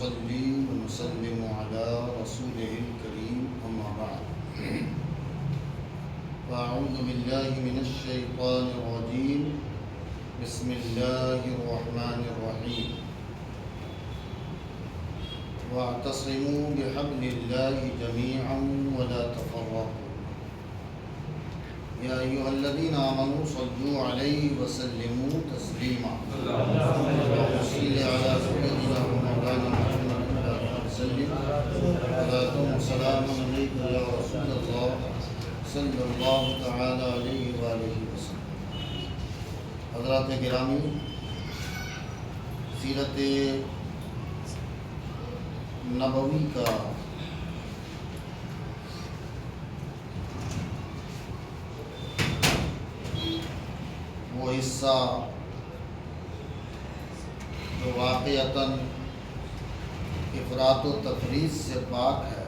ونصلي ونسلم على رسوله الكريم أما بعد فأعوذ بالله من الشيطان الرجيم بسم الله الرحمن الرحيم واعتصموا بحبل الله جميعا ولا تفرقوا يا أيها الذين آمنوا صلوا عليه وسلموا تسليما اللهم صل على سيدنا ومولانا محمد وسلم صلاة وسلاما عليك يا رسول الله صلی اللہ تعالی علیہ وآلہ وسلم۔ حضرات گرامی، سیرت نبوی کا وہ حصہ جو واقعتاً افراط و تفریط سے پاک ہے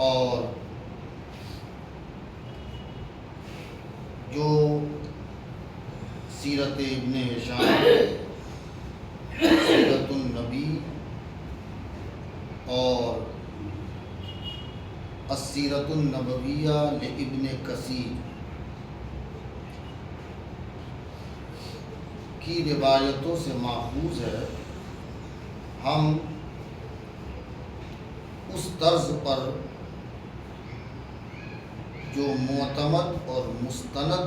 اور جو سیرت ابن ہشام، سیرت النبی اور السیرت النبویہ لابن کثیر کی روایتوں سے ماخوذ ہے، ہم اس طرز پر جو معتمد اور مستند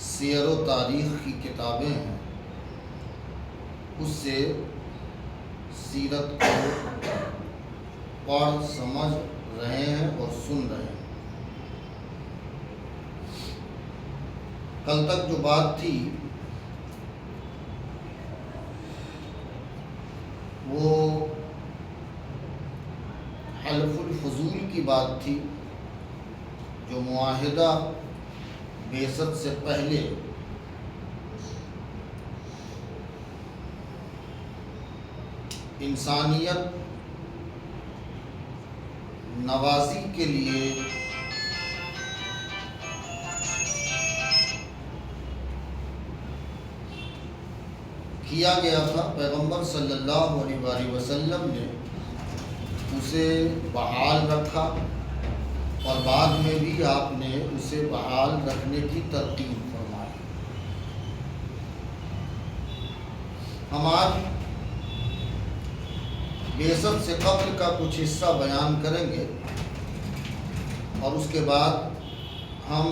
سیر و تاریخ کی کتابیں ہیں اس سے سیرت کو پڑھ سمجھ رہے ہیں اور سن رہے ہیں۔ کل تک جو بات تھی وہ حلف الفضول کی بات تھی، جو معاہدہ بعثت سے پہلے انسانیت نوازی کے لیے کیا گیا تھا۔ پیغمبر صلی اللہ علیہ وآلہ وسلم نے اسے بحال رکھا اور بعد میں بھی آپ نے اسے بحال رکھنے کی ترتیب فرمائی۔ ہم آج بعثت سے قبل کا کچھ حصہ بیان کریں گے اور اس کے بعد ہم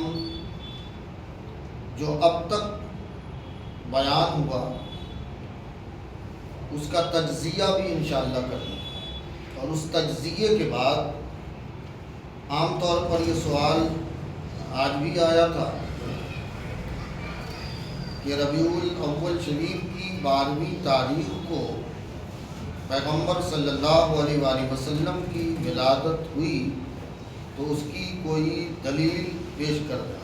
جو اب تک بیان ہوا اس کا تجزیہ بھی انشاءاللہ کریں گے، اور اس تجزیے کے بعد عام طور پر یہ سوال آج بھی آیا تھا کہ ربیع الاول شریف کی 12ویں تاریخ کو پیغمبر صلی اللہ علیہ وآلہ وسلم کی ولادت ہوئی تو اس کی کوئی دلیل پیش کر دیں۔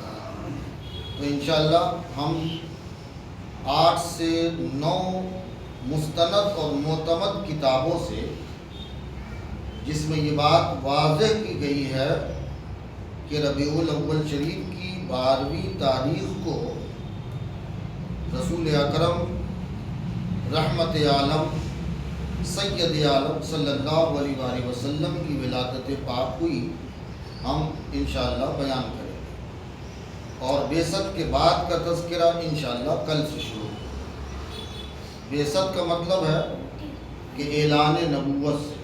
تو انشاءاللہ ہم 8 سے 9 مستند اور معتمد کتابوں سے جس میں یہ بات واضح کی گئی ہے کہ ربیع الاول شریف کی 12ویں تاریخ کو رسول اکرم رحمت عالم سید عالم صلی اللہ علیہ وآلہ وسلم کی ولادت پاک ہوئی، ہم انشاءاللہ بیان کریں گے، اور بعثت کے بعد کا تذکرہ انشاءاللہ کل سے شروع ہوگا۔ بعثت کا مطلب ہے کہ اعلان نبوت سے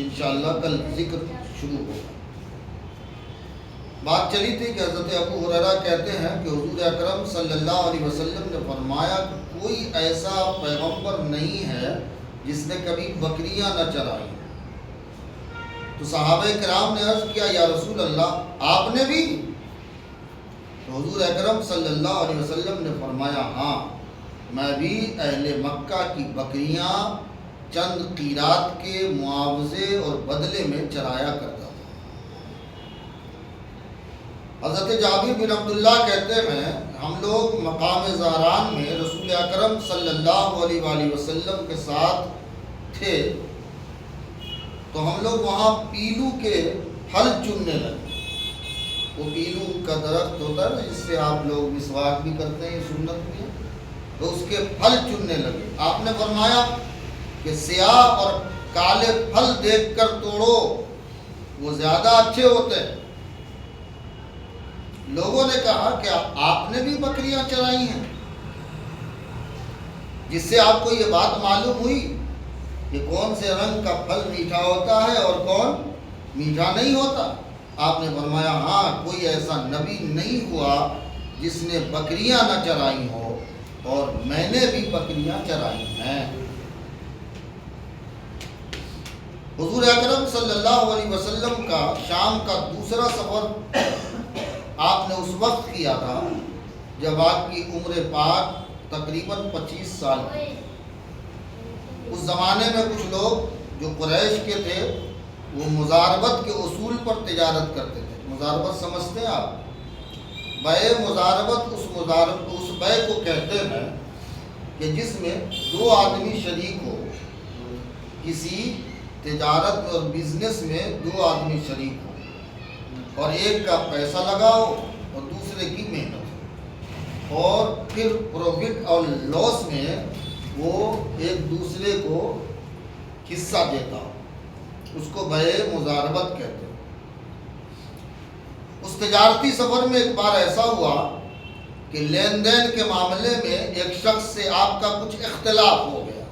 انشاءاللہ کل ذکر شروع ہوگا۔ بات چلی تھی کہ حضرت ابو ہریرہ کہتے ہیں کہ حضور اکرم صلی اللہ علیہ وسلم نے فرمایا کہ کوئی ایسا پیغمبر نہیں ہے جس نے کبھی بکریاں نہ چرائیں۔ تو صحابہ کرام نے عرض کیا یا رسول اللہ آپ نے بھی؟ تو حضور اکرم صلی اللہ علیہ وسلم نے فرمایا ہاں، میں بھی اہل مکہ کی بکریاں چند قیرات کے معاوضے اور بدلے میں چرایا کرتا تھا۔ حضرت جابر بن عبداللہ کہتے ہیں ہم لوگ مقام زہران میں رسول اکرم صلی اللہ علیہ وآلہ وسلم کے ساتھ تھے تو ہم لوگ وہاں پیلو کے پھل چننے لگے وہ پیلو کا درخت ہوتا ہے نا جس سے آپ لوگ مسواک بھی کرتے ہیں، سنت بھی ہے، تو اس کے پھل چننے لگے۔ آپ نے فرمایا کہ سیاہ اور کالے پھل دیکھ کر توڑو، وہ زیادہ اچھے ہوتے ہیں۔ لوگوں نے کہا کہ آپ نے بھی بکریاں چرائی ہیں، جس سے آپ کو یہ بات معلوم ہوئی کہ کون سے رنگ کا پھل میٹھا ہوتا ہے اور کون میٹھا نہیں ہوتا۔ آپ نے فرمایا ہاں، کوئی ایسا نبی نہیں ہوا جس نے بکریاں نہ چرائی ہو، اور میں نے بھی بکریاں چرائی ہیں۔ حضور اکرم صلی اللہ علیہ وسلم کا شام کا دوسرا سفر آپ نے اس وقت کیا تھا جب آپ کی عمر پاک تقریباً 25 سال کی۔ اس زمانے میں کچھ لوگ جو قریش کے تھے وہ مزاربت کے اصول پر تجارت کرتے تھے۔ مزاربت سمجھتے ہیں آپ؟ بے مزاربت اس بے کو کہتے ہیں کہ جس میں دو آدمی شریک ہو، کسی تجارت میں اور بزنس میں دو آدمی شریک ہو، اور ایک کا پیسہ لگاؤ اور دوسرے کی محنت، اور پھر پروفٹ اور لاس میں وہ ایک دوسرے کو حصہ دیتا ہو، اس کو بے مزاربت کہتے ہیں۔ اس تجارتی سفر میں ایک بار ایسا ہوا کہ لین دین کے معاملے میں ایک شخص سے آپ کا کچھ اختلاف ہو گیا۔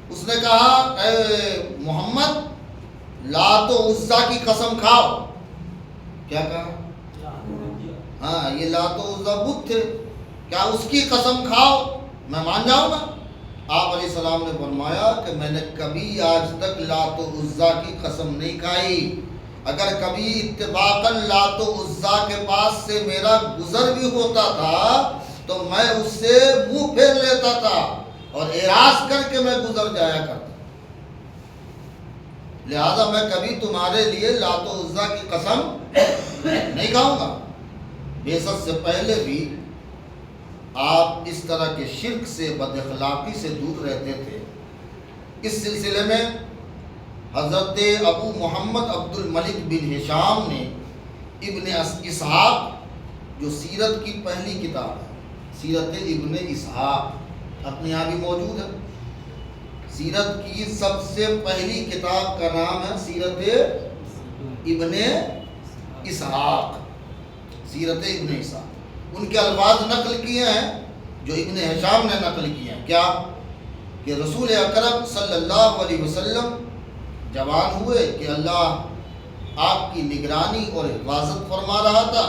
اس نے کہا اے محمد، لات و عزا کی قسم کھاؤ۔ کیا کہا؟ ہاں، یہ لات و عزا بت تھے، کیا اس کی قسم کھاؤ، میں مان جاؤں گا؟ آپ علیہ السلام نے فرمایا کہ میں نے کبھی آج تک لات و عزا کی قسم نہیں کھائی۔ اگر کبھی اتفاقاً لات و عزا کے پاس سے میرا گزر بھی ہوتا تھا تو میں اس سے منہ پھیر لیتا تھا اور اعراض کر کے میں گزر جایا کرتا، لہذا میں کبھی تمہارے لیے لات و عزا کی قسم نہیں کھاؤں گا۔ بعثت سے پہلے بھی آپ اس طرح کے شرک سے، بد اخلاقی سے دور رہتے تھے۔ اس سلسلے میں حضرت ابو محمد عبد الملک بن ہشام نے ابن اسحاق، جو سیرت کی پہلی کتاب ہے، سیرت ابن اسحاق اپنے یہاں بھی موجود ہے۔ سیرت کی سب سے پہلی کتاب کا نام ہے سیرت ابن اسحاق، سیرت ابن اسحاق۔ ان کے الفاظ نقل کیے ہیں جو ابن ہشام نے نقل کیے ہیں۔ کیا کہ رسول اکرم صلی اللہ علیہ وسلم جوان ہوئے کہ اللہ آپ کی نگرانی اور حفاظت فرما رہا تھا،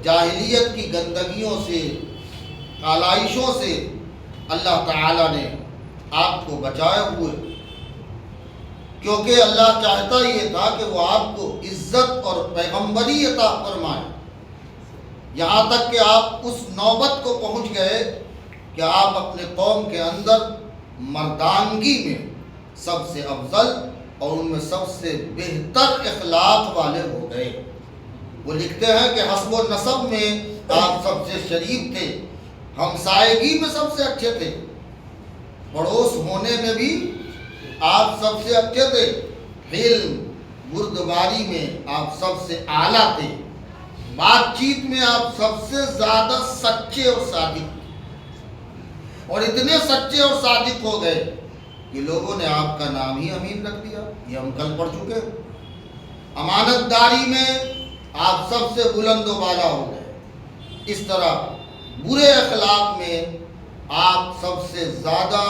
جاہلیت کی گندگیوں سے، آلائشوں سے اللہ تعالیٰ نے آپ کو بچائے ہوئے، کیونکہ اللہ چاہتا یہ تھا کہ وہ آپ کو عزت اور پیغمبری عطا فرمائے، یہاں تک کہ آپ اس نوبت کو پہنچ گئے کہ آپ اپنے قوم کے اندر مردانگی میں سب سے افضل اور ان میں سب سے بہتر اخلاق والے ہو گئے۔ وہ لکھتے ہیں کہ حسب و نسب میں آپ سب سے شریف تھے، ہمسائیگی میں سب سے اچھے تھے، پڑوس ہونے میں بھی آپ سب سے اچھے تھے، علم بردباری میں آپ سب سے اعلیٰ تھے، بات چیت میں آپ سب سے زیادہ سچے اور صادق تھے، اور اتنے سچے اور صادق ہو گئے کہ لوگوں نے آپ کا نام ہی امین رکھ دیا۔ یہ ہم کل پڑھ چکے۔ امانت داری میں آپ سب سے بلند و بالا ہو گئے۔ اس طرح برے اخلاق میں آپ سب سے زیادہ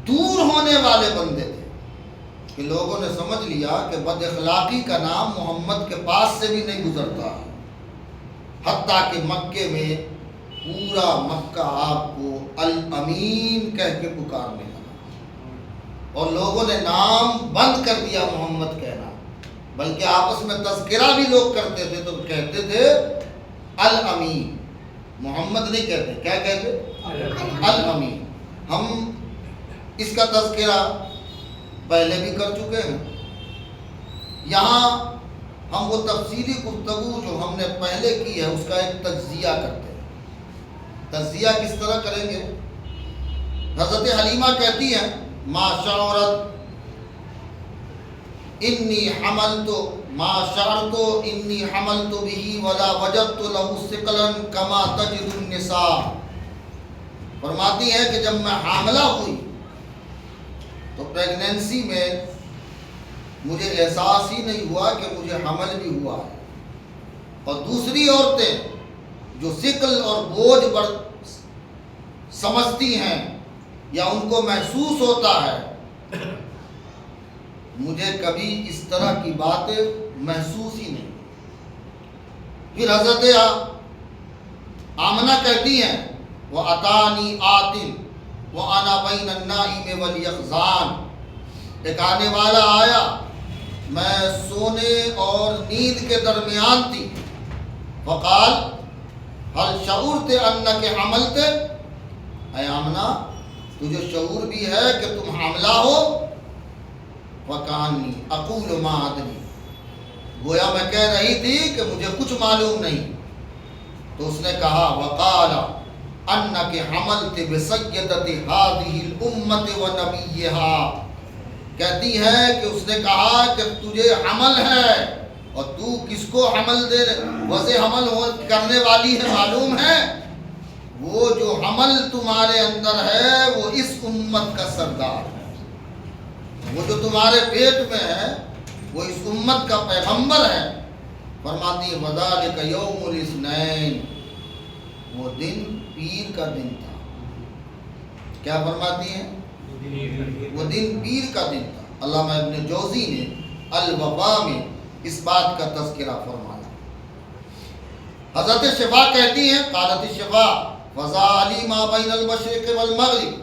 دور ہونے والے بندے تھے کہ لوگوں نے سمجھ لیا کہ بد اخلاقی کا نام محمد کے پاس سے بھی نہیں گزرتا، حتیٰ کہ مکے میں پورا مکہ آپ کو الامین کہہ کے پکارنے لگا، اور لوگوں نے نام بند کر دیا محمد کہنا، بلکہ آپس میں تذکرہ بھی لوگ کرتے تھے تو کہتے تھے الامین، محمد نہیں کہتے، کیا کہتے؟ الامین۔ ہم اس کا تذکرہ پہلے بھی کر چکے ہیں، یہاں ہم وہ تفصیلی گفتگو جو ہم نے پہلے کی ہے اس کا ایک تجزیہ کرتے ہیں۔ تجزیہ کس طرح کریں گے؟ حضرت حلیمہ کہتی ہیں ما شعرت انی حملت ما شعرت انی حملت به ولا وجدت له ثقلا کما تجد النساء. فرماتی ہے کہ جب میں حاملہ ہوئی تو پریگنینسی میں مجھے احساس ہی نہیں ہوا کہ مجھے حمل بھی ہوا ہے. اور دوسری عورتیں جو ثقل اور بوجھ پر سمجھتی ہیں یا ان کو محسوس ہوتا ہے، مجھے کبھی اس طرح کی باتیں محسوس ہی نہیں. پھر حضرت آمنہ کہتی ہیں وَأَتَانِي آتٍ وَأَنَا بَيْنَ النَّائِمِ وَالْيَقْظَانِ، ایک آنے والا آیا، میں سونے اور نیند کے درمیان تھی. فقال هل شعرت انك حملت، اے آمنہ تجھے شعور بھی ہے کہ تم حاملہ ہو؟ وَكَأَنِّي أَقُولُ مَا أَدْرِي، گویا میں کہہ رہی تھی کہ مجھے کچھ معلوم نہیں. تو اس نے کہا وَقَالَ أَنَّكِ حَمَلْتِ بِسَيِّدَةِ هَذِهِ الْأُمَّةِ وَنَبِيِّهَا، کہتی ہے کہ اس نے کہا کہ تجھے حمل ہے اور تو کس کو حمل دے ویسے حمل کرنے والی ہے معلوم ہے؟ وہ جو حمل تمہارے اندر ہے وہ اس امت کا سردار ہے، وہ جو تمہارے پیٹ میں ہے وہ اس امت کا پیغمبر ہے. فرماتی ہے وَذَلِكَ يَوْمُ الْاثْنَيْنِ، وہ دن پیر کا دن تھا. کیا فرماتی ہیں؟ وہ دن پیر کا دن تھا. علامہ ابن جوزی نے الوفا میں اس بات کا تذکرہ فرمایا. حضرت شفا کہتی ہیں قالت الشفا وَذَا مَا بَيْنَ الْمَشْرِقِ وَالْمَغْرِبِ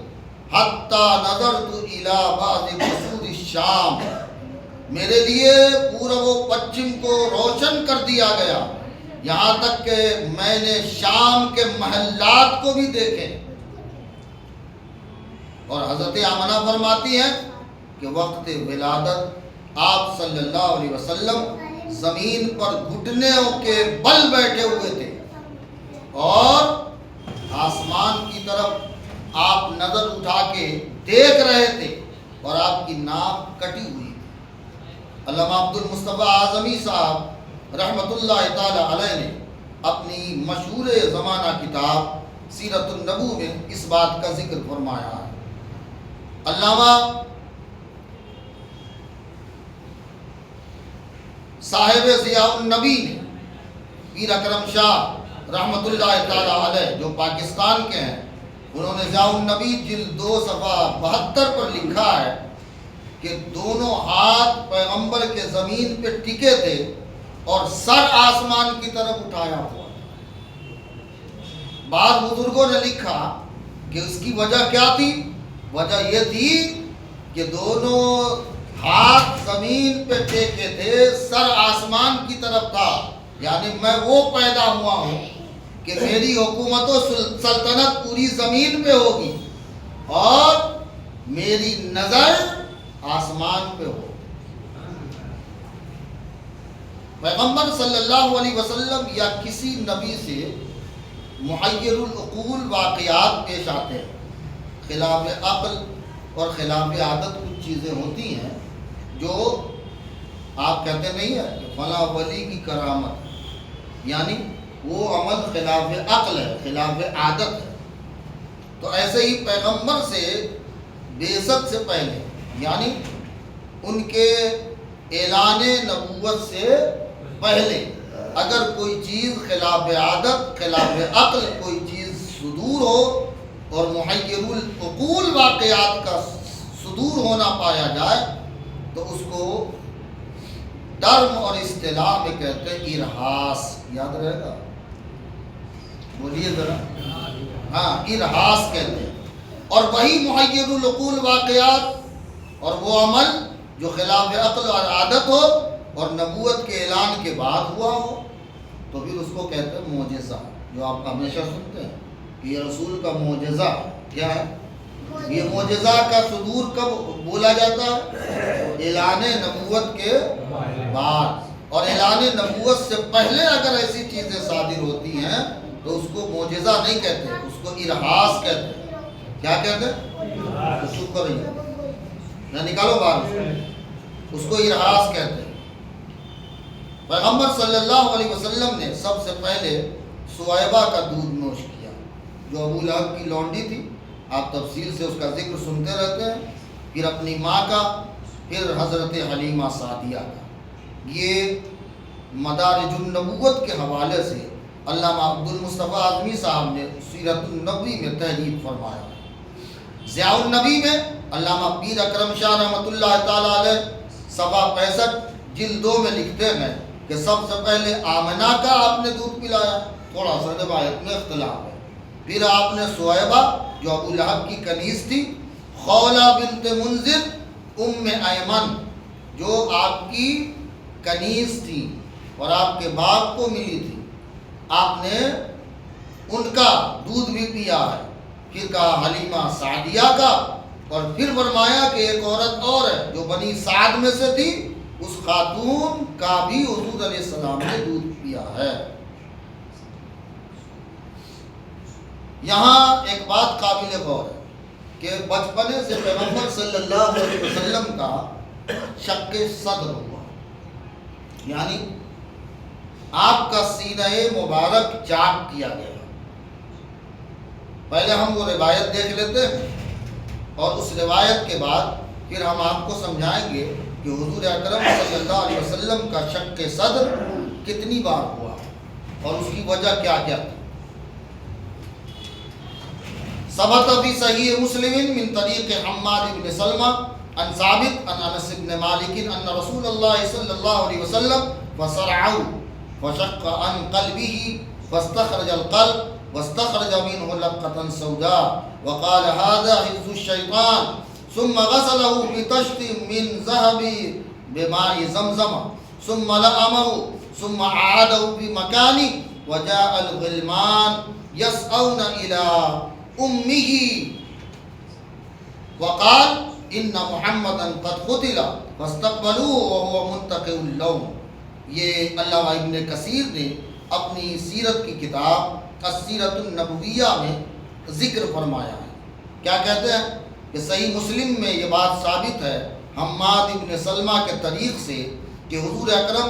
حَتَّى نَظَرْتُ إِلَى بَعْضِ قُصُورِ الشَّامِ، میرے لیے پورب و پچھم کو روشن کر دیا گیا یہاں تک کہ میں نے شام کے محلات کو بھی دیکھے. اور حضرت آمنہ فرماتی ہیں کہ وقت ولادت آپ صلی اللہ علیہ وسلم زمین پر گھٹنوں کے بل بیٹھے ہوئے تھے اور آسمان کی طرف آپ نظر اٹھا کے دیکھ رہے تھے اور آپ کی ناک کٹی ہوئی تھی. علامہ عبد المصطفیٰ اعظمی صاحب رحمۃ اللہ تعالی علیہ نے اپنی مشہور زمانہ کتاب سیرت النبو میں اس بات کا ذکر فرمایا ہے. علامہ صاحب ضیاء النبی نے پیر اکرم شاہ رحمۃ اللہ تعالی علیہ جو پاکستان کے ہیں، انہوں نے ضیاء النبی جلد 2 صفحہ 72 پر لکھا ہے کہ دونوں ہاتھ پیغمبر کے زمین پہ ٹکے تھے اور سر آسمان کی طرف اٹھایا ہوا. بعض بزرگوں نے لکھا کہ اس کی وجہ کیا تھی؟ وجہ یہ تھی کہ دونوں ہاتھ زمین پہ ٹیکے تھے، سر آسمان کی طرف تھا. یعنی میں وہ پیدا ہوا ہوں کہ میری حکومت و سلطنت پوری زمین پہ ہوگی اور میری نظر آسمان پہ ہو. پیغمبر صلی اللہ علیہ وسلم یا کسی نبی سے محیر العقول واقعات پیش آتے ہیں. خلاف عقل اور خلاف عادت کچھ چیزیں ہوتی ہیں جو آپ کہتے نہیں ہے کہ فلاں ولی کی کرامت، یعنی وہ عمل خلاف عقل ہے، خلاف عادت ہے. تو ایسے ہی پیغمبر سے بعثت سے پہلے یعنی ان کے اعلان نبوت سے پہلے اگر کوئی چیز خلاف عادت خلاف عقل کوئی چیز صدور ہو اور محیر العقول واقعات کا صدور ہونا پایا جائے تو اس کو ٹرم اور اصطلاح میں کہتے ہیں ارہاس. یاد رہے گا؟ بولیے ذرا. ہاں، ارہاس کہتے ہیں. اور وہی محیر العقول واقعات اور وہ عمل جو خلاف عقل اور عادت ہو اور نبوت کے اعلان کے بعد ہوا ہو تو پھر اس کو کہتے ہیں معجزہ. جو آپ ہمیشہ سنتے ہیں کہ یہ رسول کا معجزہ کیا ہے. یہ معجزہ کا صدور کب بولا جاتا ہے؟ اعلان نبوت کے بعد. اور اعلان نبوت سے پہلے اگر ایسی چیزیں صادر ہوتی ہیں تو اس کو معجزہ نہیں کہتے، اس کو ارہاس کہتے ہیں. کیا کہتے ہیں؟ شکر نکالو باہر. اس کو ارہاس کہتے ہیں۔ پیغمبر صلی اللہ علیہ وسلم نے سب سے پہلے صہیبہ کا دودھ نوش کیا، جو ابو لہب کی لونڈی تھی، آپ تفصیل سے اس کا ذکر سنتے رہتے ہیں، پھر اپنی ماں کا، پھر حضرت حلیمہ سعدیہ کا۔ یہ مدارج النبوت کے حوالے سے علامہ عبد المصطفیٰ اعظمی صاحب نے سیرت النبوی میں تحریر فرمایا ہے۔ ضیاء النبی میں علامہ پیر اکرم شاہ رحمۃ اللہ تعالی علیہ صفحہ 65 جلد 2 میں لکھتے ہیں کہ سب سے پہلے آمنہ کا آپ نے دودھ پلایا، تھوڑا سا روایت میں اختلاف ہے، پھر آپ نے صہیبہ جو ابو لہب کی کنیز تھی، خولہ بنت منذر ام ایمن جو آپ کی کنیز تھی اور آپ کے باپ کو ملی تھی، آپ نے ان کا دودھ بھی پیا ہے، پھر کہا حلیمہ سعدیہ کا، اور پھر فرمایا کہ ایک عورت اور ہے جو بنی سعد میں سے تھی، اس خاتون کا بھی حضور علیہ السلام نے دودھ پیا ہے۔ یہاں ایک بات قابل غور ہے کہ بچپنے سے پیغمبر صلی اللہ علیہ وسلم کا شق صدر ہوا، یعنی آپ کا سینہ مبارک چاک کیا گیا۔ پہلے ہم وہ روایت دیکھ لیتے ہیں اور اس روایت کے بعد پھر ہم آپ کو سمجھائیں گے کہ حضور اکرم صلی اللہ علیہ وسلم کا شق صدر کتنی بار ہوا اور اس کی وجہ کیا کیا تھی۔ ثبت فی صحیح مسلم من طریق حماد بن سلمہ عن ثابت عن انس بن مالک ان رسول اللہ صلی اللہ علیہ وسلم وصرعه فشق عن قلبه فاستخرج القلب واستخرج منه لقة سوداء وقال هذا حفظ الشيطان ثم غسله بطشت من ذهب بماء زمزم ثم لأمه ثم أعاده بمكانه وجاء الغلمان يسعون إلى أمه وقال إن محمدا قد قتل فاستقبلوه وهو منتقع اللون۔ یہ علامہ ابن کثیر نے اپنی سیرت کی کتاب السیرۃ النبویہ میں ذکر فرمایا ہے۔ کیا کہتے ہیں کہ صحیح مسلم میں یہ بات ثابت ہے حماد ابن سلمہ کے طریق سے کہ حضور اکرم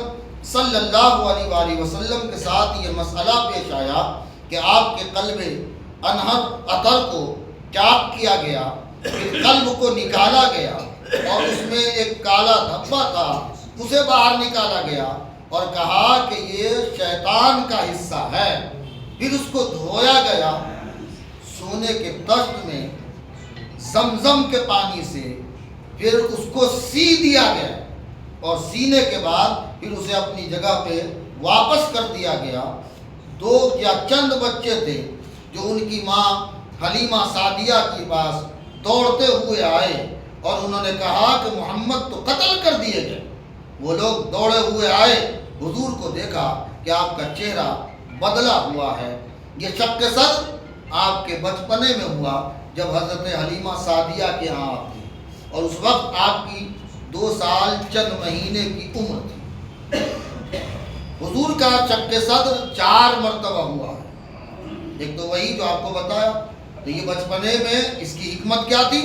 صلی اللہ علیہ وآلہ وسلم کے ساتھ یہ مسئلہ پیش آیا کہ آپ کے قلب انہر عطر کو چاک کیا گیا، پھر قلب کو نکالا گیا اور اس میں ایک کالا دھبا تھا، اسے باہر نکالا گیا اور کہا کہ یہ شیطان کا حصہ ہے، پھر اس کو دھویا گیا سونے کے طشت میں زمزم کے پانی سے، پھر اس کو سی دیا گیا اور سینے کے بعد پھر اسے اپنی جگہ پہ واپس کر دیا گیا۔ 2 یا چند بچے تھے جو ان کی ماں حلیمہ سعدیہ کے پاس دوڑتے ہوئے آئے اور انہوں نے کہا کہ محمد تو قتل کر دیے گئے۔ وہ لوگ دوڑے ہوئے آئے، حضور کو دیکھا کہ آپ کا چہرہ بدلا ہوا ہے۔ یہ شق صدر آپ کے بچپنے میں ہوا جب حضرت حلیمہ سعدیہ کے ہاں آپ تھی، اور اس وقت آپ کی 2 سال چند مہینے کی عمر تھی۔ حضور کا شق صدر 4 مرتبہ ہوا ہے، ایک تو وہی جو آپ کو بتایا، تو یہ بچپنے میں اس کی حکمت کیا تھی؟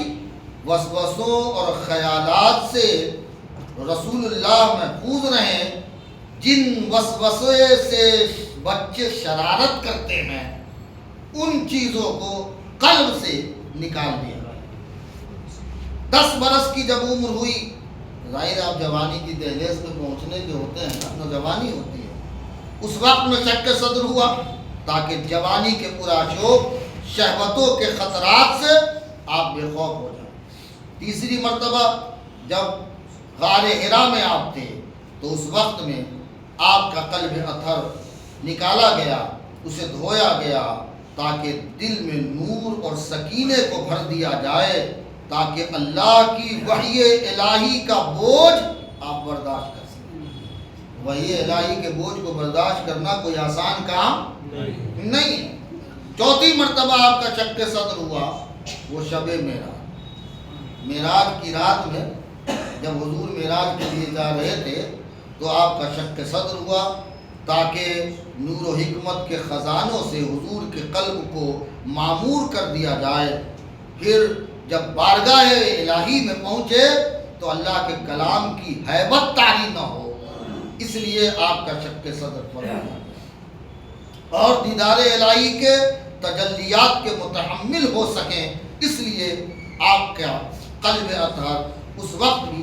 وسوسوں اور خیالات سے رسول اللہ محفوظ رہیں۔ جن وسوسے سے بچے شرارت کرتے ہیں ان چیزوں کو قلب سے نکال دیا۔ 10 برس کی جب عمر ہوئی، ظاہر آپ جوانی کی دہلیز پہ پہنچنے کے ہوتے ہیں، نوجوانی ہوتی ہے، اس وقت میں شق صدر ہوا تاکہ جوانی کے پرآشوب شہوتوں کے خطرات سے آپ بے خوف ہو جائیں۔ تیسری مرتبہ جب غار حرا میں آپ تھے تو اس وقت میں آپ کا قلب اطہر نکالا گیا، اسے دھویا گیا تاکہ دل میں نور اور سکینے کو بھر دیا جائے، تاکہ اللہ کی وحی الہی کا بوجھ آپ برداشت کر سکیں۔ وحی الہی کے بوجھ کو برداشت کرنا کوئی آسان کام نہیں ہے۔ 4تھی مرتبہ آپ کا شق صدر ہوا وہ شب معراج کی رات میں، جب حضور معراج کے لیے جا رہے تھے تو آپ کا شق صدر ہوا تاکہ نور و حکمت کے خزانوں سے حضور کے قلب کو معمور کر دیا جائے۔ پھر جب بارگاہ الہی میں پہنچے تو اللہ کے کلام کی ہیبت طاری نہ ہو، اس لیے آپ کا شق صدر فرمایا اور دیدار الہی کے تجلیات کے متحمل ہو سکیں، اس لیے آپ کا قلب اطہر اس وقت بھی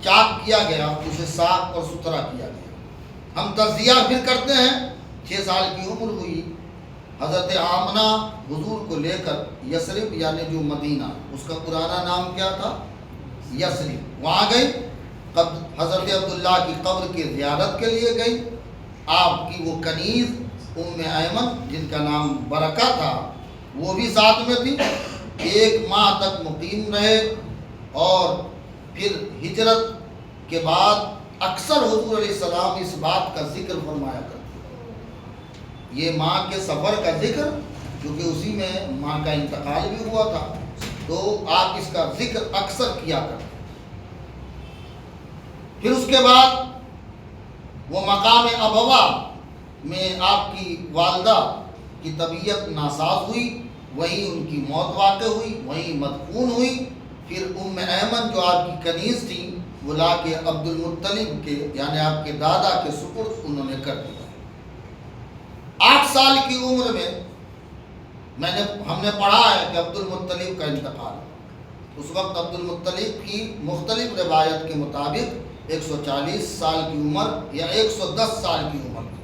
چاک کیا گیا، اسے صاف اور ستھرا کیا گیا۔ ہم تجزیہ پھر کرتے ہیں۔ 6 سال کی عمر ہوئی، حضرت آمنہ حضور کو لے کر یثرب یعنی جو مدینہ، اس کا پرانا نام کیا تھا؟ یثرب، وہاں گئی۔ حضرت عبداللہ کی قبر کی زیارت کے لیے گئی۔ آپ کی وہ کنیز ام ایمن جن کا نام برکہ تھا وہ بھی ساتھ میں تھی۔ 1 ماہ تک مقیم رہے اور پھر ہجرت کے بعد اکثر حضور علیہ السلام اس بات کا ذکر فرمایا کرتے، یہ ماں کے سفر کا ذکر، کیونکہ اسی میں ماں کا انتقال بھی ہوا تھا، تو آپ اس کا ذکر اکثر کیا کرتے۔ پھر اس کے بعد وہ مقام ابوا میں آپ کی والدہ کی طبیعت ناساز ہوئی، وہیں ان کی موت واقع ہوئی، وہیں مدفون ہوئی۔ پھر ام ایمن جو آپ کی کنیز تھی وہ لا کے عبد المطلب کے یعنی آپ کے دادا کے سپرد انہوں نے کر دیا۔ 8 سال کی عمر میں ہم نے پڑھا ہے کہ عبد المطلب کا انتقال، اس وقت عبد المطلب کی مختلف روایت کے مطابق 140 سال کی عمر یا 110 سال کی عمر تھی۔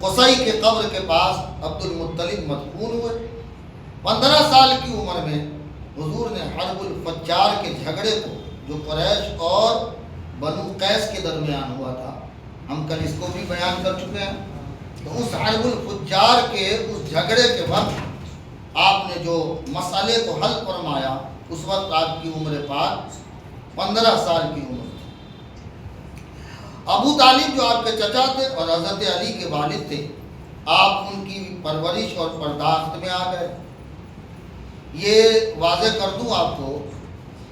قصی کے قبر کے پاس عبد المطلب مدفون ہوئے۔ 15 سال کی عمر میں حضور نے حرب الفجار کے جھگڑے کو، جو قریش اور بنو قیس کے درمیان ہوا تھا، ہم کل اس کو بھی بیان کر چکے ہیں، تو اس حرب الفجار کے اس جھگڑے کے وقت آپ نے جو مسئلے کو حل فرمایا، اس وقت آپ کی عمر پاک 15 سال کی عمر تھی۔ ابو طالب جو آپ کے چچا تھے اور حضرت علی کے والد تھے، آپ ان کی پرورش اور پرداخت میں آ گئے۔ یہ واضح کر دوں آپ کو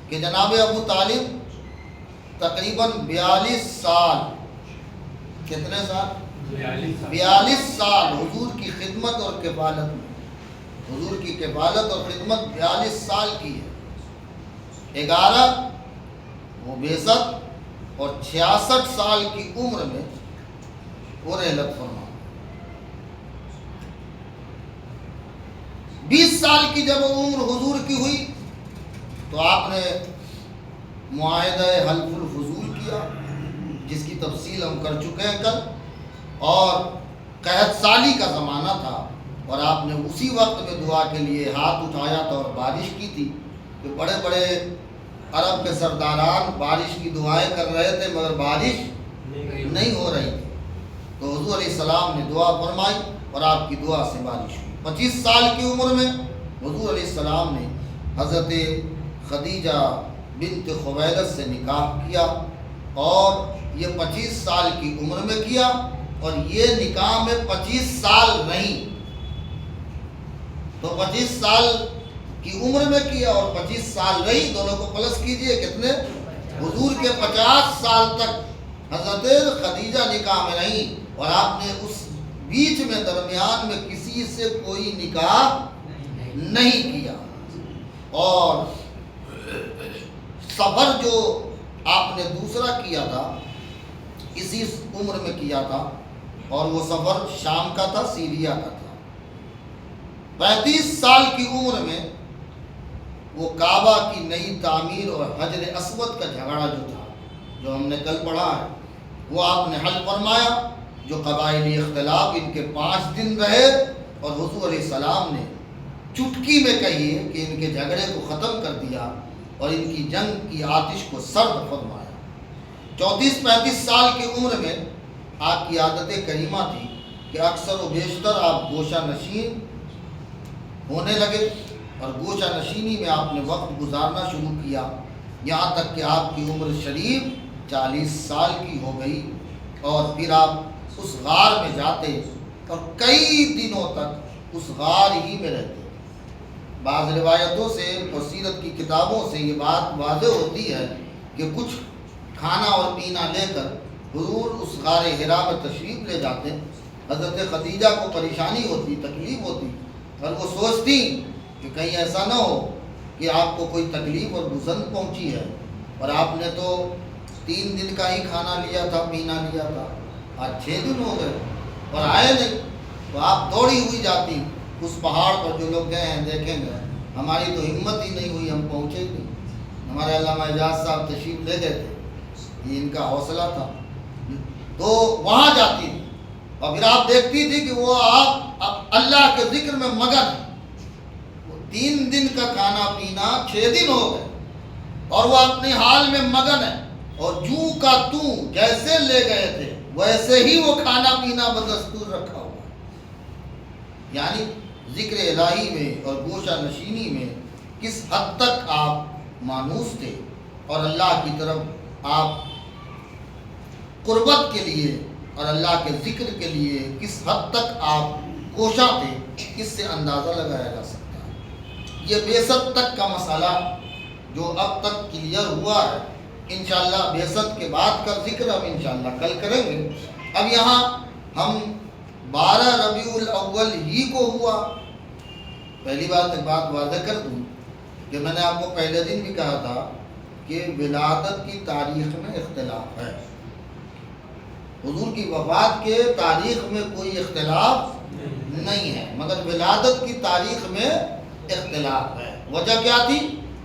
کہ جناب ابو طالب تقریباً 42 سال، کتنے سال؟ 42 سال حضور کی خدمت اور کفالت میں، حضور کی کفالت اور خدمت 42 سال کی ہے۔ 11 وہ بعثت اور 66 سال کی عمر میں وہ رحلت فرما۔ 20 سال کی جب عمر حضور کی ہوئی تو آپ نے معاہدہ حلف الفضول کیا، جس کی تفصیل ہم کر چکے ہیں کل، اور قحط سالی کا زمانہ تھا، اور آپ نے اسی وقت میں دعا کے لیے ہاتھ اٹھایا تھا اور بارش کی تھی کہ بڑے بڑے عرب کے سرداران بارش کی دعائیں کر رہے تھے مگر بارش نہیں ہو رہی تھی، تو حضور علیہ السلام نے دعا فرمائی اور آپ کی دعا سے بارش ہوئی۔ 25 سال کی عمر میں حضور علیہ السلام نے حضرت خدیجہ بنت خویلد سے نکاح کیا، اور یہ 25 سال کی عمر میں کیا، اور یہ نکاح میں 25 سال رہیں، تو 25 سال کی عمر میں کیا اور 25 سال رہی، دونوں کو پلس کیجئے کتنے؟ حضور کے 50 سال تک حضرت خدیجہ نکاح میں رہیں، اور آپ نے اس بیچ میں درمیان میں کسی سے کوئی نکاح نہیں کیا۔ اور سفر جو آپ نے دوسرا کیا تھا اسی عمر میں کیا تھا، اور وہ سفر شام کا تھا، سیریا کا تھا۔ 35 سال کی عمر میں وہ کعبہ کی نئی تعمیر اور حجر اسود کا جھگڑا جو تھا، جو ہم نے کل پڑھا ہے، وہ آپ نے حل فرمایا۔ جو قبائلی اختلاف ان کے 5 دن رہے، اور حضور علیہ السلام نے چٹکی میں کہیے کہ ان کے جھگڑے کو ختم کر دیا اور ان کی جنگ کی آتش کو سرد فرمایا۔ 34-35 سال کی عمر میں آپ کی عادت کریمہ تھی کہ اکثر و بیشتر آپ گوشہ نشین ہونے لگے، اور گوشہ نشینی میں آپ نے وقت گزارنا شروع کیا، یہاں تک کہ آپ کی عمر شریف 40 سال کی ہو گئی، اور پھر آپ اس غار میں جاتے اور کئی دنوں تک اس غار ہی میں رہتے۔ بعض روایتوں سے اور سیرت کی کتابوں سے یہ بات واضح ہوتی ہے کہ کچھ کھانا اور پینا لے کر حضور اس غار حرا میں تشریف لے جاتے۔ حضرت خدیجہ کو پریشانی ہوتی، تکلیف ہوتی، اور وہ سوچتی کہ کہیں ایسا نہ ہو کہ آپ کو کوئی تکلیف اور گزن پہنچی ہے، اور آپ نے تو 3 دن کا ہی کھانا لیا تھا، پینا لیا تھا، آج 6 دن ہو گئے اور آئے نہیں، تو آپ دوڑی ہوئی جاتی اس پہاڑ پر، جو لوگ گئے ہیں دیکھیں گے، ہماری تو ہمت ہی نہیں ہوئی، ہم پہنچے ہی نہیں۔ ہمارے علامہ اعجاز صاحب تشریف لے گئے تھے، یہ ان کا حوصلہ تھا، تو وہاں جاتی تھی اور پھر آپ دیکھتی تھی کہ وہ آپ اللہ کے ذکر میں مگن ہے۔ 3 دن کا کھانا پینا 6 دن ہو گئے اور وہ اپنے حال میں مگن ہے، اور جوں کا توں جیسے لے گئے تھے ویسے ہی وہ کھانا پینا بدستور رکھا ہوا ہے۔ یعنی ذکر الہی میں اور گوشہ نشینی میں کس حد تک آپ مانوس تھے، اور اللہ کی طرف آپ قربت کے لیے اور اللہ کے ذکر کے لیے کس حد تک آپ کوشاں تھے، اس سے اندازہ لگایا جا سکتا ہے۔ یہ بعثت تک کا مسئلہ جو اب تک کلیئر ہوا ہے، انشاءاللہ بعثت کے بعد کا ذکر ہم انشاءاللہ کل کریں گے۔ اب یہاں ہم 12 ربیع الاول ہی کو ہوا۔ پہلی بات ایک بات واضح کر دوں کہ میں نے آپ کو پہلے دن بھی کہا تھا کہ ولادت کی تاریخ میں اختلاف ہے، حضور کی وفات کے تاریخ میں کوئی اختلاف نہیں ہے، مگر ولادت کی تاریخ میں اختلاف ہے۔ وجہ کیا تھی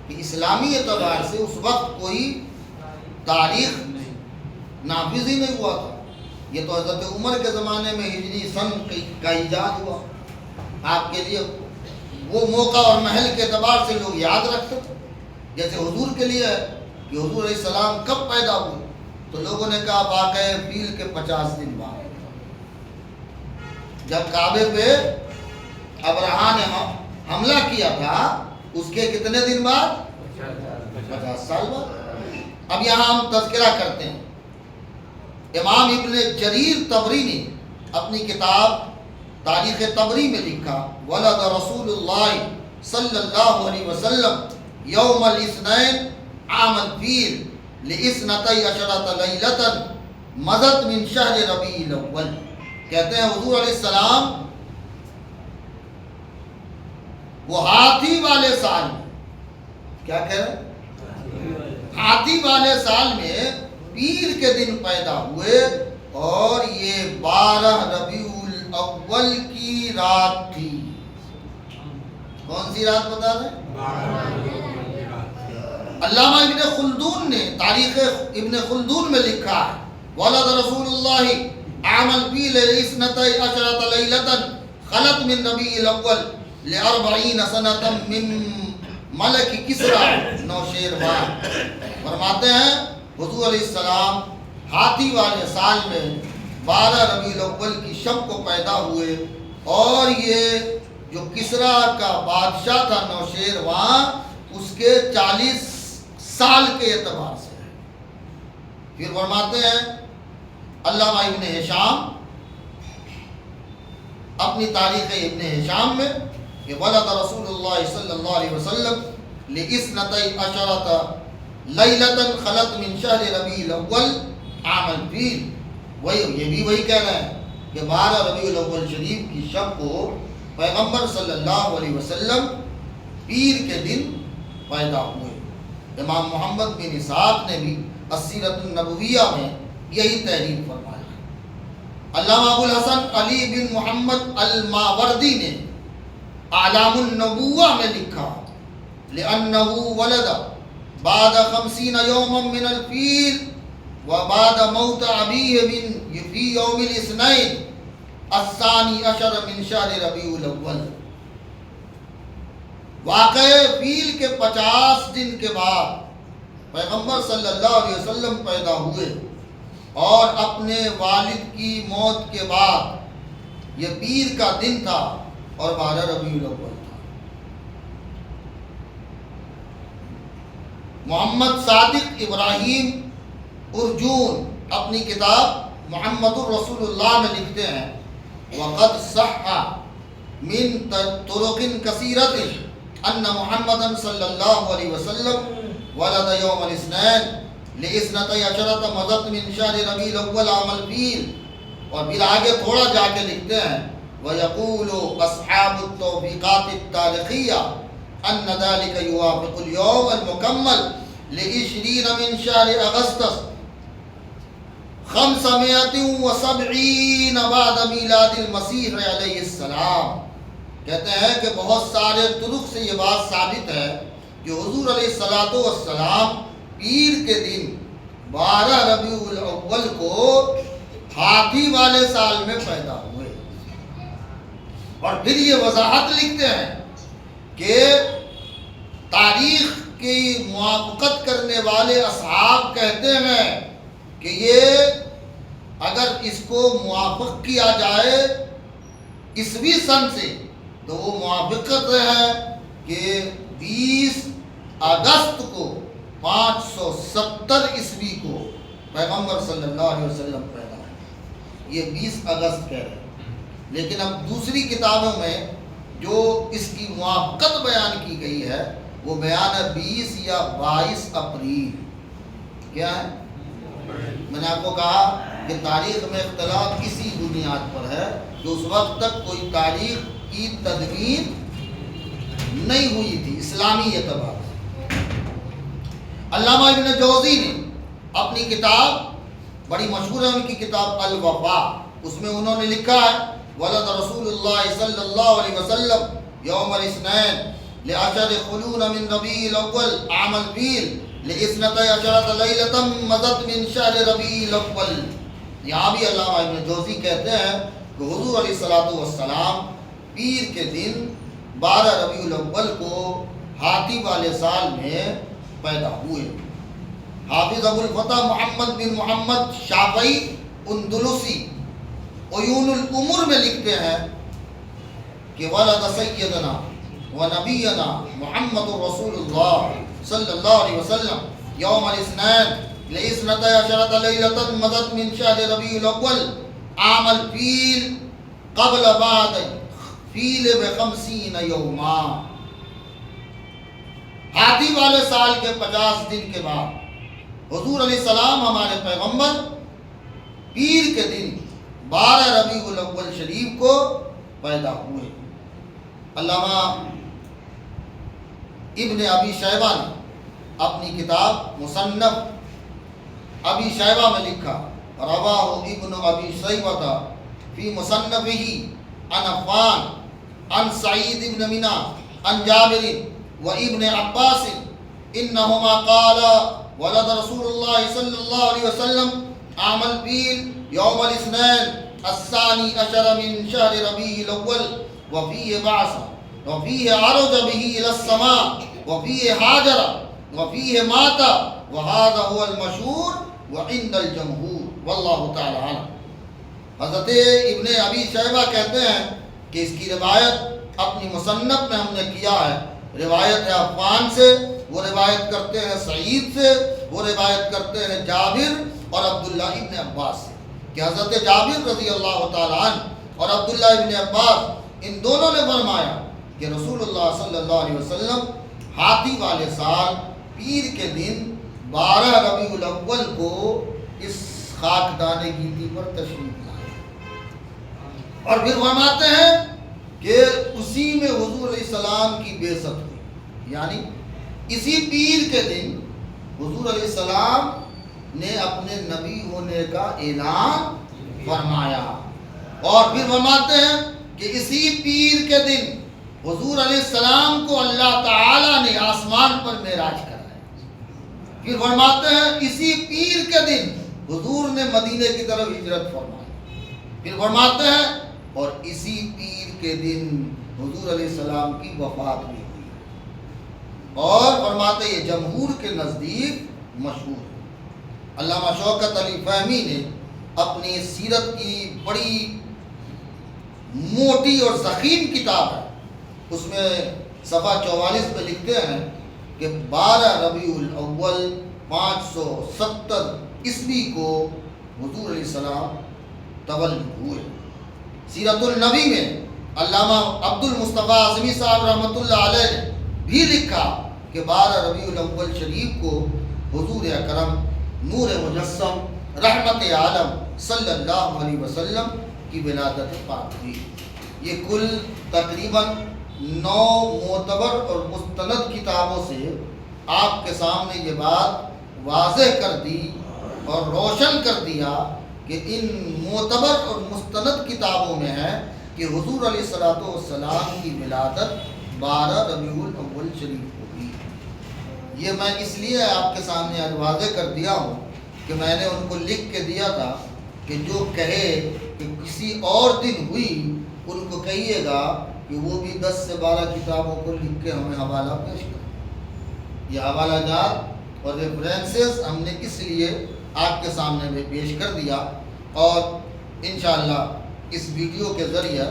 کہ اسلامی اعتبار سے اس وقت کوئی تاریخ نافذ ہی نہیں ہوا تھا۔ یہ تو حضرت عمر کے زمانے میں ہجری سن کا ایجاد ہوا، آپ کے لیے وہ موقع اور محل کے اعتبار سے لوگ یاد رکھتے تھے۔ جیسے حضور کے لیے کہ حضور علیہ السلام کب پیدا ہوئے، تو لوگوں نے کہا واقع فیل کے 50 دن بعد، جب کعبے پہ ابرہا نے حملہ کیا تھا اس کے کتنے دن بعد؟ 50 سال بعد۔ اب یہاں ہم تذکرہ کرتے ہیں، امام ابن جریر طبری نے اپنی کتاب تاریخ طبری میں لکھا، ولد رسول اللہ صلی اللہ علیہ وسلم یوم الاثنین عام الفیل لاثنتی عشرۃ لیلۃ مضت من شہر ربیع الاول۔ کہتے ہیں حضور علیہ السلام وہ ہاتھی والے سال میں، کیا کہہ رہے ہیں؟ ہاتھی والے سال میں پیر کے دن پیدا ہوئے، اور یہ 12 ربیع الاول کی رات تھی۔ کون سی رات بتا رہے ہیں؟ علامہ ابن خلدون نے تاریخ ابن خلدون میں لکھا ہے، ولد رسول اللہ عام الفیل لاثنتی عشرۃ لیلۃ خلت من ربیع الاول ل40 سنۃ من ملک کسریٰ نوشیروان۔ فرماتے ہیں حضور علیہ السلام ہاتھی والے سال میں 12 ربیع الاول کی شب کو پیدا ہوئے، اور یہ جو کسریٰ کا بادشاہ تھا نوشیروان، اس کے 40 سال کے اعتبار سے۔ پھر فرماتے ہیں علامہ ابن ہشام اپنی تاریخ ابن ہشام میں کہ ولد رسول اللہ صلی اللہ علیہ وسلم لاثنتی عشرۃ لیلۃ خلت من شہر ربیع الاول عام الفیل۔ یہ بھی وہی کہہ رہے ہیں کہ 12 ربیع الاول شریف کی شب کو پیغمبر صلی اللہ علیہ وسلم پیر کے دن پیدا ہوئے۔ امام محمد بن اسحاق نے بھی السیرۃ النبویہ میں یہی تحریر فرمایا۔ علامہ ابو الحسن علی بن محمد الماوردی نے اعلام النبوہ میں لکھا، لأنه ولد بعد 50 يوما من الفیل وبعد موت ابیہ من فی یوم الاثنین الثانی عشر من شہر ربیع الاول۔ واقع فیل کے 50 دن کے بعد پیغمبر صلی اللہ علیہ وسلم پیدا ہوئے، اور اپنے والد کی موت کے بعد یہ پیر کا دن تھا اور 12 ربیع الاول تھا۔ محمد صادق ابراہیم ارجون اپنی کتاب محمد الرسول اللہ میں لکھتے ہیں، وقد صح من طرق کثیرۃ ان محمدا صلی اللہ علیہ وسلم ولد یوم الاثنین لاثنتی عشرۃ مضت من شہر ربیع الاول عام الفیل۔ اور پھر آگے تھوڑا جا کے لکھتے ہیں، وَيَقُولُ أَصْحَابُ التَّوْفِيقَاتِ التَّارِخِيَّةِ أَنَّ ذَلِكَ يُوَافِقُ الْيَوْمَ الْمُكَمَّلَ لعشرین من شہر اگستس 570 بعد میلاد المسیح علیہ السلام. کہتے ہیں کہ بہت سارے طرق سے یہ بات ثابت ہے کہ حضور علیہ السلام پیر کے دن 12 ربیع الاول کو ہاتھی والے سال میں پیدا ہوئے. اور پھر یہ وضاحت لکھتے ہیں کہ تاریخ کی موافقت کرنے والے اصحاب کہتے ہیں کہ یہ اگر اس کو موافق کیا جائے عیسوی سن سے تو وہ موافقت ہے کہ 20 اگست کو 570 عیسوی کو پیغمبر صلی اللہ علیہ وسلم پیدا ہوئے. یہ 20 اگست کہہ رہے ہیں، لیکن اب دوسری کتابوں میں جو اس کی موافقت بیان کی گئی ہے وہ بیان ہے 20 یا 22 اپریل. کیا ہے؟ میں نے آپ کو کہا کہ تاریخ میں اختلاف کسی بنیاد پر ہے کہ اس وقت تک کوئی تاریخ کی تدوین نہیں ہوئی تھی اسلامی اعتبار سے. علامہ ابن جوزی نے اپنی کتاب بڑی مشہور ہے ان کی کتاب الوفا، اس میں انہوں نے لکھا ہے ولد رسول اللہ صلی اللہ علیہ وسلم یوم الاثنین لعشر خلون من ربیع الاول عام الفیل لاثنتی عشرۃ لیلۃ مضت من شہر ربیع الاول. یہاں بھی علامہ ابن جوزی کہتے ہیں کہ حضور علیہ السلام پیر کے دن 12 ربیع الاول کو ہاتھی والے سال میں پیدا ہوئے. حافظ ابو الفتح محمد بن محمد شافعی اندلسی عیون الامور میں لکھتے ہیں کہ ولد سیدنا و نبینا محمد رسول اللہ صلی اللہ علیہ وسلم یوم الاثنین لاثنتی عشرۃ لیلۃ مضت من شہر ربیع الاول عام الفیل قبل بعد فیل ب50 یوما. ہاتھی والے سال کے 50 دن کے بعد حضور علیہ السلام ہمارے پیغمبر پیر کے دن 12 ربیع الاول شریف کو پیدا ہوئے. علامہ ابن ابی شیبہ نے اپنی کتاب مصنف ابی شیبہ میں لکھا رواہ ابن ابی شیبہ فی مصنفہ عن عفان عن سعید بن منہ عن جابر و ابن عباس انہما قالا ولد رسول اللہ صلی اللہ علیہ وسلم عام الفیل یوم الاثنین الثانی عشر من شہر ربیع الاول وفیہ بعث وفیہ عرج به الى السماء وفیہ حاجر وفیہ مات وهذا هو المشہور وعند الجمہور واللہ تعالی عنہ. حضرت ابن ابی شیبہ کہتے ہیں کہ اس کی روایت اپنی مصنف میں ہم نے کیا ہے. روایت ہے عفان سے، وہ روایت کرتے ہیں سعید سے، وہ روایت کرتے ہیں جابر اور عبداللہ ابن عباس سے کہ حضرت جابر رضی اللہ تعالیٰ عنہ اور عبداللہ ابن عباس ان دونوں نے فرمایا کہ رسول اللہ صلی اللہ علیہ وسلم ہاتھی والے سال پیر کے دن 12 ربیع الاول کو اس خاکدان گیتی پر تشریف لائے. اور پھر فرماتے ہیں کہ اسی میں حضور علیہ السلام کی بعثت ہوئی، یعنی اسی پیر کے دن حضور علیہ السلام نے اپنے نبی ہونے کا اعلان فرمایا. اور پھر فرماتے ہیں کہ اسی پیر کے دن حضور علیہ السلام کو اللہ تعالی نے آسمان پر معراج کرایا. پھر فرماتے ہیں اسی پیر کے دن حضور نے مدینے کی طرف ہجرت فرمائی. پھر فرماتے ہیں اور اسی پیر کے دن حضور علیہ السلام کی وفات بھی ہوئی. اور فرماتے یہ جمہور کے نزدیک مشہور ہے. علامہ شوکت علی فہمی نے اپنی سیرت کی بڑی موٹی اور ضخیم کتاب ہے، اس میں صفحہ 44 پہ لکھتے ہیں کہ 12 ربیع الاول 570 عیسوی کو حضور علیہ السلام تولد ہوئے. سیرت النبی میں علامہ عبد المصطفیٰ اعظمی صاحب رحمۃ اللہ علیہ نے بھی لکھا کہ 12 ربیع الاول شریف کو حضور اکرم نور مجسم رحمت عالم صلی اللہ علیہ وسلم کی ولادت پاک ہوئی. یہ کل تقریباً 9 معتبر اور مستند کتابوں سے آپ کے سامنے یہ بات واضح کر دی اور روشن کر دیا کہ ان معتبر اور مستند کتابوں میں ہے کہ حضور علیہ الصلوۃ والسلام کی ولادت 12 ربیع الاول شریف ہوگی۔ یہ میں اس لیے آپ کے سامنے آج واضح کر دیا ہوں کہ میں نے ان کو لکھ کے دیا تھا کہ جو کہے کہ کسی اور دن ہوئی ان کو کہیے گا کہ وہ بھی 10 سے 12 کتابوں کو لکھ کے ہمیں حوالہ پیش کریں۔ یہ حوالہ جات اور ریفرنسز ہم نے اس لیے آپ کے سامنے میں پیش کر دیا، اور انشاءاللہ اس ویڈیو کے ذریعے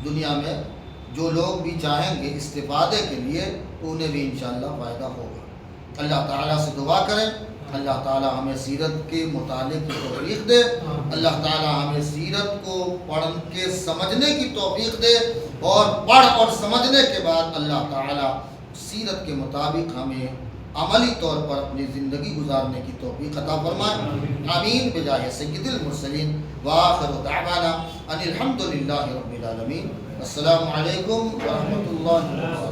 دنیا میں جو لوگ بھی چاہیں گے استفادے کے لیے تو انہیں بھی انشاءاللہ فائدہ ہوگا۔ اللہ تعالیٰ سے دعا کریں اللہ تعالیٰ ہمیں سیرت کے مطالعے کی توفیق دے، اللہ تعالیٰ ہمیں سیرت کو پڑھ کے سمجھنے کی توفیق دے، اور پڑھ اور سمجھنے کے بعد اللہ تعالیٰ سیرت کے مطابق ہمیں عملی طور پر اپنی زندگی گزارنے کی توفیق عطا فرمائے۔ آمین بجاہ سید المرسلین وآخر دعوانا ان الحمد للہ رب العالمین۔ السلام علیکم ورحمۃ اللہ وبرکاتہ۔